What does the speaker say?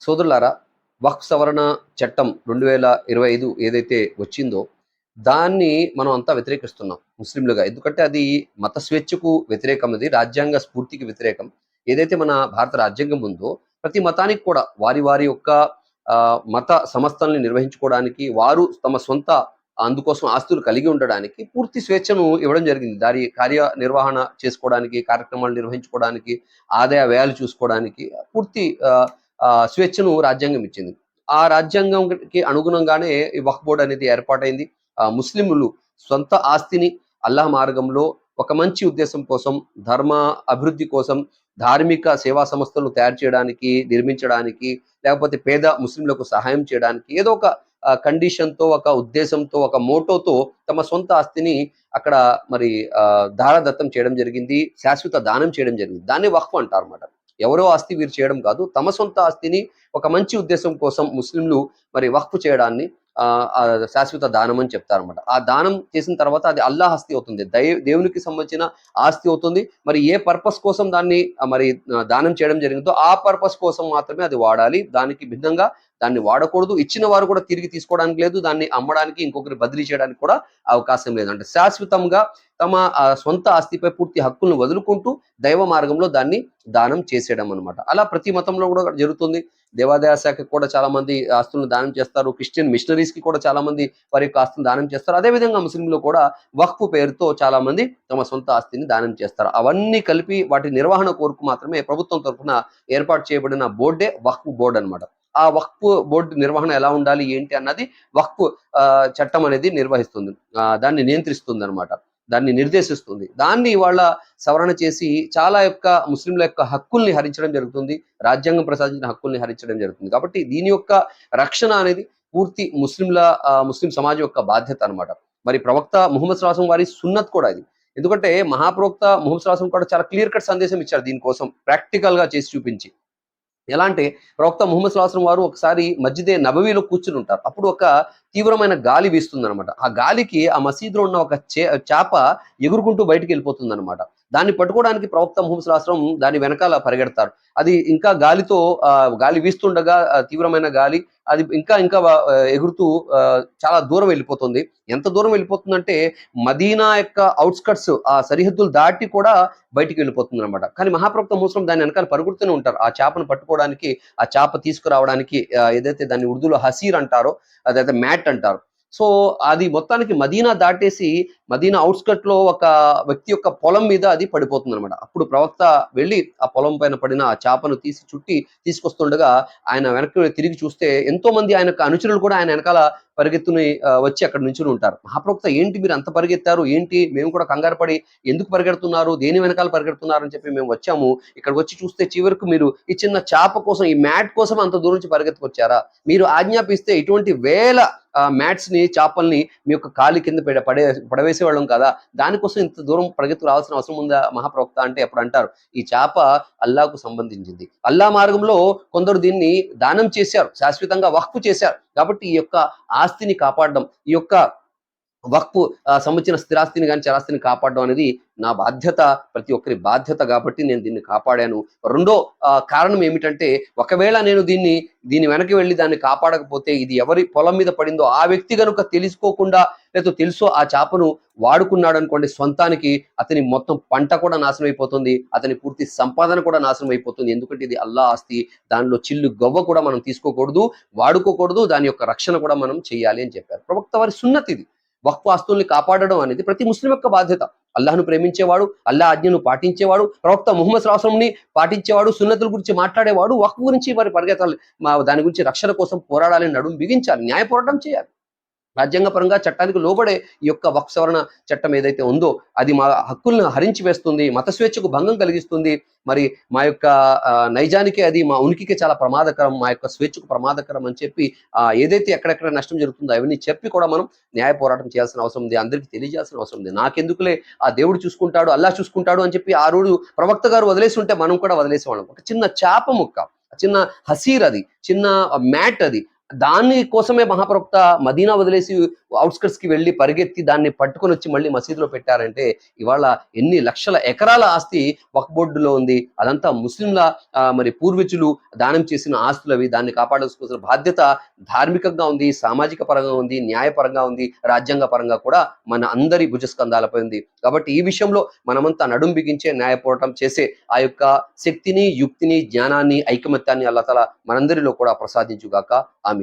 సోదరులారా, వక్ఫ్ సవరణ చట్టం 2025 ఏదైతే వచ్చిందో, దాన్ని మనం అంతా వ్యతిరేకిస్తున్నాం ముస్లింలుగా. ఎందుకంటే అది మత స్వేచ్ఛకు వ్యతిరేకం, అది రాజ్యాంగ స్ఫూర్తికి వ్యతిరేకం. ఏదైతే మన భారత రాజ్యాంగం ఉందో, ప్రతి మతానికి కూడా వారి వారి యొక్క మత సంస్థల్ని నిర్వహించుకోవడానికి, వారు తమ సొంత అందుకోసం ఆస్తులు కలిగి ఉండడానికి పూర్తి స్వేచ్ఛను ఇవ్వడం జరిగింది. దాని కార్యనిర్వహణ చేసుకోవడానికి, కార్యక్రమాలు నిర్వహించుకోవడానికి, ఆదాయ వ్యయాలు చూసుకోవడానికి పూర్తి స్వేచ్ఛను రాజ్యాంగం ఇచ్చింది. ఆ రాజ్యాంగంకి అనుగుణంగానే ఈ వక్ఫ్ బోర్డ్ అనేది ఏర్పాటైంది. ముస్లింలు సొంత ఆస్తిని అల్లాహ్ మార్గంలో ఒక మంచి ఉద్దేశం కోసం, ధర్మ అభివృద్ధి కోసం, ధార్మిక సేవా సంస్థలు తయారు చేయడానికి, నిర్మించడానికి, లేకపోతే పేద ముస్లింలకు సహాయం చేయడానికి ఏదో ఒక కండిషన్‌తో, ఒక ఉద్దేశంతో, ఒక మోటోతో తమ సొంత ఆస్తిని అక్కడ మరి దారాదత్తం చేయడం జరిగింది. శాశ్వత దానం చేయడం జరిగింది. దాన్ని వక్ఫ్ అంటారన్నమాట. ఎవరో ఆస్తి వీరు చేయడం కాదు. తమ సొంత ఆస్తిని ఒక మంచి ఉద్దేశం కోసం ముస్లింలు మరి వక్ఫ్ చేయడాన్ని శాశ్వత దానం అని చెప్తారన్నమాట. ఆ దానం చేసిన తర్వాత అది అల్లాహ్ ఆస్తి అవుతుంది. దేవునికి సంబంధించిన ఆస్తి అవుతుంది. మరి ఏ పర్పస్ కోసం దాన్ని మరి దానం చేయడం జరిగిందో ఆ పర్పస్ కోసం మాత్రమే అది వాడాలి. దానికి భిన్నంగా దాన్ని వాడకూడదు. ఇచ్చిన వారు కూడా తిరిగి తీసుకోవడానికి లేదు. దాన్ని అమ్మడానికి, ఇంకొకరి బదిలీ చేయడానికి కూడా అవకాశం లేదు. అంటే శాశ్వతంగా తమ సొంత ఆస్తిపై పూర్తి హక్కులను వదులుకుంటూ దైవ మార్గంలో దాన్ని దానం చేసేయడం అనమాట. అలా ప్రతి మతంలో కూడా జరుగుతుంది. దేవాదాయ శాఖకు కూడా చాలా మంది ఆస్తులను దానం చేస్తారు. క్రిస్టియన్ మిషనరీస్ కి కూడా చాలా మంది వారి యొక్క ఆస్తిని దానం చేస్తారు. అదేవిధంగా ముస్లింలు కూడా వక్ఫ్ పేరుతో చాలా మంది తమ సొంత ఆస్తిని దానం చేస్తారు. అవన్నీ కలిపి వాటి నిర్వహణ కోరుకు మాత్రమే ప్రభుత్వం తరఫున ఏర్పాటు చేయబడిన బోర్డే వక్ఫ్ బోర్డు అనమాట. ఆ వక్ఫ్ బోర్డు నిర్వహణ ఎలా ఉండాలి ఏంటి అన్నది వక్ఫ్ చట్టం అనేది నిర్వహిస్తుంది, దాన్ని నియంత్రిస్తుంది అనమాట, దాన్ని నిర్దేశిస్తుంది. దాన్ని ఇవాళ సవరణ చేసి చాలా ముస్లింల యొక్క హక్కుల్ని హరించడం జరుగుతుంది. రాజ్యాంగం ప్రసాదించిన హక్కుల్ని హరించడం జరుగుతుంది. కాబట్టి దీని యొక్క రక్షణ అనేది పూర్తి ముస్లిం సమాజం యొక్క బాధ్యత అనమాట. మరి ప్రవక్త ముహమ్మద్ సల్లల్లాహు వారి సున్నత్ కూడా ఇది. ఎందుకంటే మహాప్రవక్త ముహమ్మద్ సల్లల్లాహు కూడా చాలా క్లియర్ కట్ సందేశం ఇచ్చారు దీనికోసం, ప్రాక్టికల్ గా చేసి చూపించి. ఎలా అంటే ప్రవక్త ముహమ్మద్ సల్లల్లాహు వారు ఒకసారి మస్జిదే నబవీలో కూర్చుని ఉంటారు. అప్పుడు ఒక తీవ్రమైన గాలి వీస్తుందనమాట. ఆ గాలికి ఆ మసీదులో ఉన్న ఒక చేప ఎగురుకుంటూ బయటికి వెళ్ళిపోతుందనమాట. దాన్ని పట్టుకోవడానికి ప్రవక్త ముహమ్మద్ సల్లల్లాహు దాని వెనకాల పరిగెడతారు. అది ఇంకా గాలితో గాలి వీస్తుండగా తీవ్రమైన గాలి అది ఇంకా ఇంకా ఎగురుతూ చాలా దూరం వెళ్ళిపోతుంది. ఎంత దూరం వెళ్ళిపోతుందంటే మదీనా యొక్క అవుట్స్కట్స్, ఆ సరిహద్దులు దాటి కూడా బయటికి వెళ్ళిపోతుంది అనమాట. కానీ మహాప్రవక్త ముస్లిం దాని వెనకాల పరుగుతూనే ఉంటారు ఆ చేపను పట్టుకోవడానికి, ఆ చేప తీసుకురావడానికి. ఏదైతే దాన్ని ఉర్దూలో హసీర్ అంటారో, అదైతే మ్యాట్ అంటారు. సో అది మొత్తానికి మదీనా దాటేసి మదీనా అవుట్స్కట్ లో ఒక వ్యక్తి యొక్క పొలం మీద అది పడిపోతుంది అనమాట. అప్పుడు ప్రవక్త వెళ్ళి ఆ పొలం పైన పడిన ఆ చేపను తీసి చుట్టి తీసుకొస్తుండగా ఆయన వెనక్కి తిరిగి చూస్తే ఎంతో మంది ఆయన అనుచరులు కూడా ఆయన వెనకాల పరిగెత్తుని వచ్చి అక్కడ నుంచుని ఉంటారు. మహాప్రవక్త, ఏంటి మీరు అంత పరిగెత్తారు ఏంటి, మేము కూడా కంగారు పడి ఎందుకు పరిగెడుతున్నారు, దేని వెనకాల పరిగెడుతున్నారు అని చెప్పి మేము వచ్చాము. ఇక్కడికి వచ్చి చూస్తే చివరకు మీరు ఈ చిన్న చేప కోసం, ఈ మ్యాట్ కోసం అంత దూరం నుంచి పరిగెత్తుకొచ్చారా? మీరు ఆజ్ఞాపిస్తే ఇటువంటి వేల మ్యాట్స్ ని, చేపల్ని మీ యొక్క కాలి కింద పడవేసేవాళ్ళం కదా, దానికోసం ఇంత దూరం పరిగెత్తు రావాల్సిన అవసరం ఉందా మహాప్రవక్త అంటే అప్పుడు అంటారు, ఈ చేప అల్లాహకు సంబంధించింది. అల్లా మార్గంలో కొందరు దీన్ని దానం చేశారు, శాశ్వతంగా వక్ఫ్ చేశారు. కాబట్టి ఈ యొక్క ఆస్తిని కాపాడడం, ఈ యొక్క వక్ఫ్ సంబంధించిన స్థిరాస్తిని కానీ చరాస్తిని కాపాడడం అనేది నా బాధ్యత, ప్రతి ఒక్కరి బాధ్యత. కాబట్టి నేను దీన్ని కాపాడాను. రెండో కారణం ఏమిటంటే, ఒకవేళ నేను దీని వెనక్కి వెళ్ళి దాన్ని కాపాడకపోతే ఇది ఎవరి పొలం మీద పడిందో ఆ వ్యక్తి కనుక తెలుసుకోకుండా, లేదా తెలుసో ఆ చేపను వాడుకున్నాడు అనుకోండి సొంతానికి, అతని మొత్తం పంట కూడా నాశనం అయిపోతుంది, అతని పూర్తి సంపాదన కూడా నాశనం అయిపోతుంది. ఎందుకంటే ఇది అల్లా ఆస్తి, దానిలో చిల్లు గవ్వ కూడా మనం తీసుకోకూడదు, వాడుకోకూడదు, దాని యొక్క రక్షణ కూడా మనం చేయాలి అని చెప్పారు. ప్రవక్త వారి సున్నత్ ఇది. వక్ఫ్ ఆస్తుల్ని కాపాడడం అనేది ప్రతి ముస్లిం యొక్క బాధ్యత. అల్లాహ్ను ప్రేమించేవాడు, అల్లాహ్ ఆజ్ఞను పాటించేవాడు, ప్రవక్త ముహమ్మద్ సల్లల్లాహు అలైహి వసల్లంని పాటించేవాడు, సున్నతుల గురించి మాట్లాడేవాడు, వక్ఫ్ గురించి మరి పరిగెత్తాలి, దాని గురించి రక్షణ కోసం పోరాడాలి, నడుం బిగించాలి, న్యాయ పోరాటం చేయాలి. రాజ్యాంగపరంగా చట్టానికి లోబడే ఈ యొక్క వక్ఫ్ సవరణ చట్టం ఏదైతే ఉందో అది మా హక్కులను హరించి వేస్తుంది, మత స్వేచ్ఛకు భంగం కలిగిస్తుంది, మరి మా యొక్క నైజానికి, అది మా ఉనికికి చాలా ప్రమాదకరం, మా యొక్క స్వేచ్ఛకు ప్రమాదకరం అని చెప్పి ఏదైతే ఎక్కడెక్కడ నష్టం జరుగుతుందో అవన్నీ చెప్పి కూడా మనం న్యాయ పోరాటం చేయాల్సిన అవసరం ఉంది, అందరికీ తెలియజేయాల్సిన అవసరం ఉంది. నాకెందుకులే, ఆ దేవుడు చూసుకుంటాడు, అల్లాహ్ చూసుకుంటాడు అని చెప్పి ఆ రోజు ప్రవక్త గారు వదిలేసి ఉంటే మనం కూడా వదిలేసేవాళ్ళం. ఒక చిన్న చేప ముక్క, చిన్న హసీర్, అది చిన్న మ్యాట్, అది దాని కోసమే మహాప్రవక్త మదీనా వదిలేసి ఔట్‌స్కర్ట్స్‌కి వెళ్లి పరిగెత్తి దాన్ని పట్టుకొనొచ్చి మళ్ళీ మసీదులో పెట్టారంటే, ఇవాళ ఎన్ని లక్షల ఎకరాల ఆస్తి వక్ఫ్ బోర్డులో ఉంది. అదంతా ముస్లింల మరి పూర్వీకులు దానం చేసిన ఆస్తులవి. దాన్ని కాపాడాల్సిన బాధ్యత ధార్మికంగా ఉంది, సామాజిక పరంగా ఉంది, న్యాయపరంగా ఉంది, రాజ్యాంగ పరంగా కూడా మన అందరి భుజస్కంధాలపై ఉంది. కాబట్టి ఈ విషయంలో మనమంతా నడుం బిగించే న్యాయ పోరాటం చేసే ఆ యొక్క శక్తిని, యుక్తిని, జ్ఞానాన్ని, ఐకమత్యాన్ని అల్లాహ్ తాలా మనందరిలో కూడా ప్రసాదించుగాక. ఆమీన్.